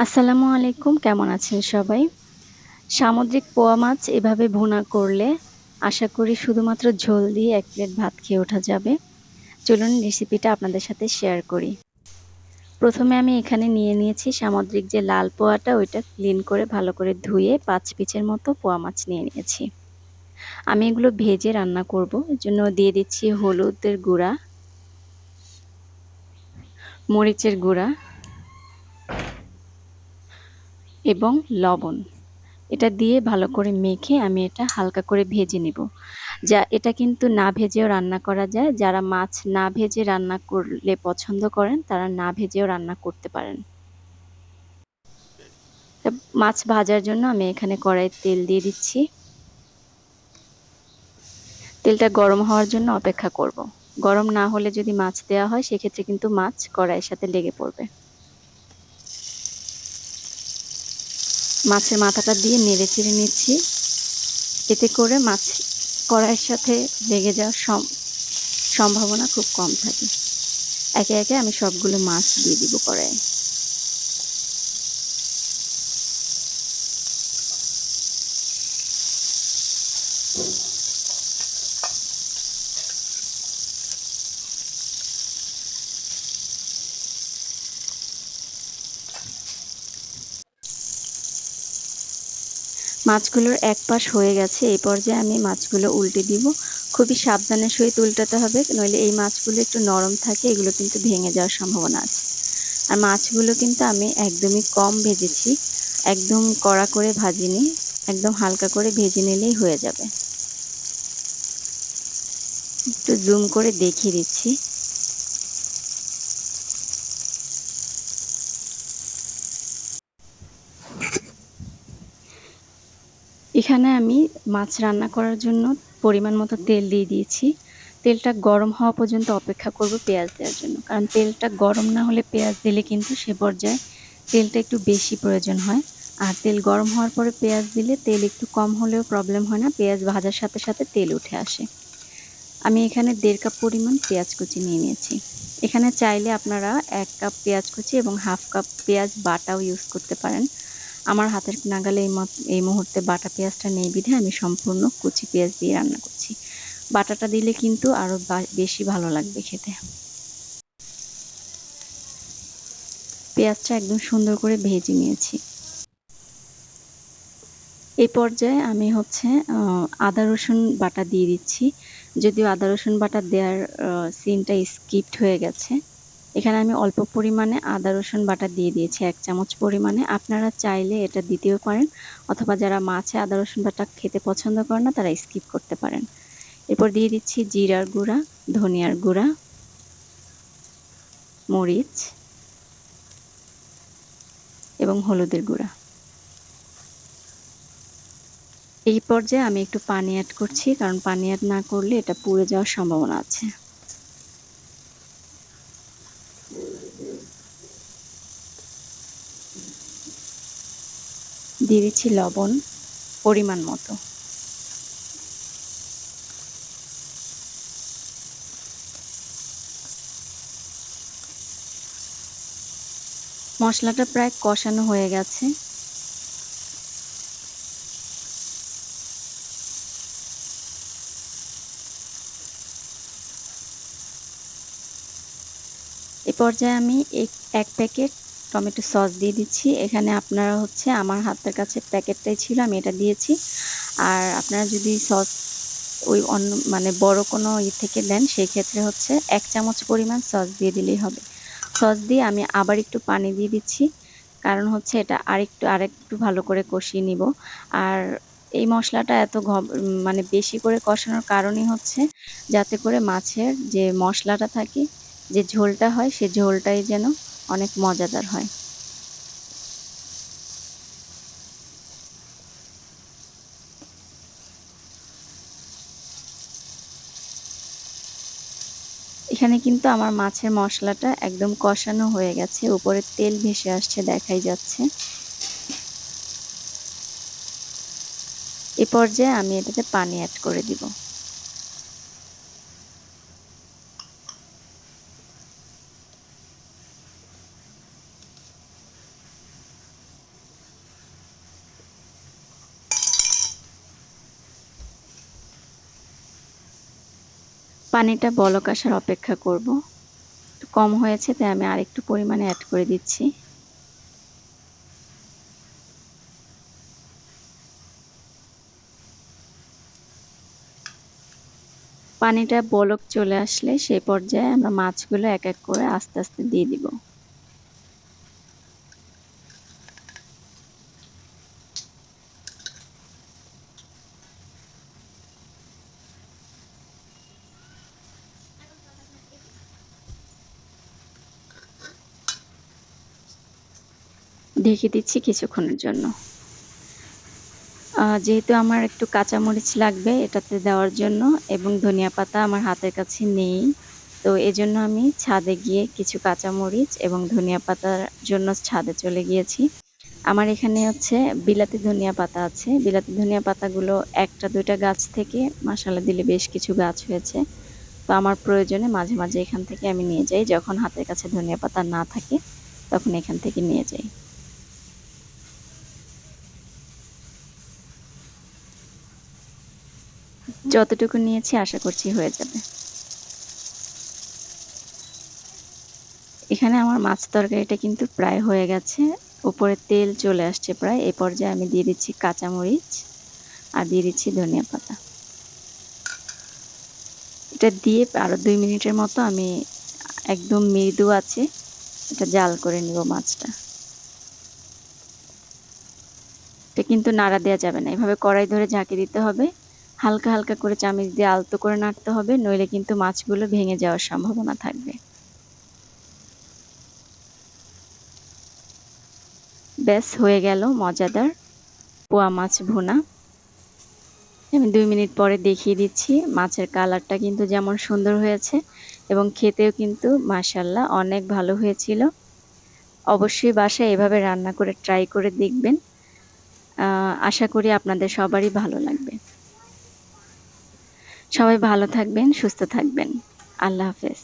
আসসালামু আলাইকুম, কেমন আছেন সবাই? সামুদ্রিক পোয়া মাছ এভাবে ভুনা করলে আশা করি শুধুমাত্র ঝোল দিয়ে ১ প্লেট ভাত খেয়ে ওঠা যাবে। চলুন রেসিপিটা আপনাদের সাথে শেয়ার করি। প্রথমে আমি এখানে নিয়ে নিয়েছি সামুদ্রিক যে লাল পোয়াটা ওইটা ক্লিন করে ভালো করে ধুয়ে ৫ পিচের মতো পোয়া মাছ নিয়ে নিয়েছি। আমি এগুলো ভেজে রান্না করব। এজন্য দিয়ে দিচ্ছি হলুদের গুঁড়া, মরিচের গুঁড়া এবং লবণ। এটা দিয়ে ভালো করে মেখে আমি এটা হালকা করে ভেজে নিব। এটা কিন্তু না ভেজেও রান্না করা যায়। যারা মাছ না ভেজে রান্না করলে পছন্দ করেন, তারা না ভেজেও রান্না করতে পারেন। তা মাছ ভাজার জন্য আমি এখানে কড়াইয়ে তেল দিয়ে দিচ্ছি। তেলটা গরম হওয়ার জন্য অপেক্ষা করব। গরম না হলে যদি মাছ দেওয়া হয়, সেক্ষেত্রে কিন্তু মাছ কড়াইয়ের সাথে লেগে পড়বে। মাছের মাথাটা দিয়ে নেড়ে-চেড়ে নিচ্ছি। এতে করে মাছ কড়াইয়ের সাথে লেগে যাওয়ার সম্ভাবনা খুব কম থাকে। একে একে আমি সবগুলো মাছ দিয়ে দিব কড়াইয়ে। মাছগুলোর এক পাশ হয়ে গেছে, এই পর্যায়ে আমি মাছগুলো উল্টে দিব। খুবই সাবধানের সহিত উল্টাতে হবে, নইলে এই মাছগুলো একটু নরম থাকে, এগুলো কিন্তু ভেঙে যাওয়ার সম্ভাবনা আছে। আর মাছগুলো কিন্তু আমি একদমই কম ভেজেছি, একদম কড়া করে ভাজিনি, একদম হালকা করে ভেজে নিলেই হয়ে যাবে। একটু জুম করে দেখিয়ে দিচ্ছি। এখানে আমি মাছ রান্না করার জন্য পরিমাণ মতো তেল দিয়ে দিয়েছি। তেলটা গরম হওয়া পর্যন্ত অপেক্ষা করব পেঁয়াজ দেওয়ার জন্য। কারণ তেলটা গরম না হলে পেঁয়াজ দিলে কিন্তু সে পর্যায়ে তেলটা একটু বেশি প্রয়োজন হয়। আর তেল গরম হওয়ার পরে পেঁয়াজ দিলে তেল একটু কম হলেও প্রবলেম হয় না। পেঁয়াজ ভাজার সাথে সাথে তেল উঠে আসে। আমি এখানে ১.৫ কাপ পরিমাণ পেঁয়াজ কুচি নিয়ে নিয়েছি। এখানে চাইলে আপনারা ১ কাপ পেঁয়াজ কুচি এবং 1/2 কাপ পেঁয়াজ বাটাও ইউজ করতে পারেন। আমার হাতের নাগালে এই মুহূর্তে বাটা পেঁয়াজটা নেই বিধায় আমি সম্পূর্ণ কুচি পেঁয়াজ দিয়ে রান্না করছি। বাটাটা দিলে কিন্তু আরো বেশি ভালো লাগবে খেতে। পেঁয়াজটা একদম সুন্দর করে ভেজে নিয়েছি। এই পর্যায়ে আমি আদা রসুন বাটা দিয়ে দিচ্ছি। যদিও আদা রসুন বাটা দেওয়ার সিনটা স্কিপড হয়ে গেছে। এখানে আমি অল্প পরিমাণে আদা রসুন বাটা দিয়ে দিয়েছি ১ চামচ পরিমাণে। আপনারা চাইলে এটা দিতেও পারেন, অথবা যারা মাছে আদা রসুন বাটা খেতে পছন্দ করেন না, তারা স্কিপ করতে পারেন। এরপর দিয়ে দিচ্ছি জিরার গুঁড়া, ধনিয়ার গুঁড়া, মরিচ এবং হলুদের গুঁড়া। এই পর্যায়ে আমি একটু পানি এড করছি, কারণ পানি এড না করলে এটা পুড়ে যাওয়ার সম্ভাবনা আছে। দিয়ে দিচ্ছি লবণ পরিমাণ মতো। মশলাটা প্রায় কষানো হয়ে গেছে। এ পর্যায়ে আমি ১ প্যাকেট টমেটো সস দিয়ে দিচ্ছি। এখানে আপনারা আমার হাতের কাছে প্যাকেটটাই ছিল, আমি এটা দিয়েছি। আর আপনারা যদি সস ওই অন্য মানে বড় কোনো থেকে দেন, সেক্ষেত্রে ১ চামচ পরিমাণ সস দিয়ে দিলেই হবে। সস দিয়ে আমি আবার একটু পানি দিয়ে দিচ্ছি। কারণ এটা আরেকটু ভালো করে কষিয়ে নিব। আর এই মসলাটা এত মানে বেশি করে কষানোর কারণই যাতে করে মাছের যে মসলাটা থাকে, যে ঝোলটা হয়, সে ঝোলটাই যেন অনেক মজাদার হয়। এখানে কিন্তু আমার মাছের মসলাটা একদম কষানো হয়ে গেছে। উপরে তেল ভেসে আসছে, দেখাই যাচ্ছে। এ পর্যায়ে আমি এটাতে পানি এড করে দিব। পানিটা বলক আসার অপেক্ষা করব। কম হয়েছে তাই আমি আরেকটু পরিমাণে অ্যাড করে দিচ্ছি। পানিটা বলক চলে আসলে সেই পর্যায়ে আমরা মাছগুলো এক এক করে আস্তে আস্তে দিয়ে দিব। ঢেকে দিচ্ছি কিছুক্ষণের জন্য। যেহেতু আমার একটু কাঁচামরিচ লাগবে এটাতে দেওয়ার জন্য এবং ধনিয়া পাতা আমার হাতের কাছে নেই, তো এজন্য আমি ছাদে গিয়ে কিছু কাঁচামরিচ এবং ধনিয়া পাতার জন্য ছাদে চলে গিয়েছি। আমার এখানে হচ্ছে বিলাতি ধনিয়া পাতা আছে। বিলাতি ধনিয়া পাতাগুলো ১টা ২টা গাছ থেকে মাশাআল্লাহ দিলে বেশ কিছু গাছ হয়েছে। তো আমার প্রয়োজনে মাঝে মাঝে এখান থেকে আমি নিয়ে যাই। যখন হাতের কাছে ধনিয়া পাতা না থাকে তখন এখান থেকে নিয়ে যাই। যতটুকু নিয়েছি আশা করছি হয়ে যাবে। এখানে আমার মাছ তরকারিটা কিন্তু প্রায় হয়ে গেছে। উপরে তেল চলে আসছে প্রায়। এই পর্যায়ে আমি দিয়ে দিচ্ছি কাঁচামরিচ আর দিয়ে দিচ্ছি ধনিয়া পাতা। এটা দিয়ে আরো ২ মিনিটের মতো আমি একদম মৃদু আঁচে এটা জাল করে নিব মাছটা। এটা কিন্তু নাড়া দেওয়া যাবে না। এভাবে কড়াই ধরে ঝাঁকি দিতে হবে। হালকা হালকা করে চামচ দিয়ে আলতো করে নাড়তে হবে, নইলে কিন্তু মাছগুলো ভেঙে যাওয়ার সম্ভাবনা থাকবে। ব্যাস হয়ে গেল মজাদার পোয়া মাছ ভুনা। আমি ২ মিনিট পরে দেখিয়ে দিচ্ছি। মাছের কালারটা কিন্তু যেমন সুন্দর হয়েছে এবং খেতেও কিন্তু মাশাআল্লাহ অনেক ভালো হয়েছিল। অবশ্যই বাসায় এভাবে রান্না করে ট্রাই করে দেখবেন। আশা করি আপনাদের সবারই ভালো লাগবে। সবাই ভালো থাকবেন, সুস্থ থাকবেন। আল্লাহ হাফেজ।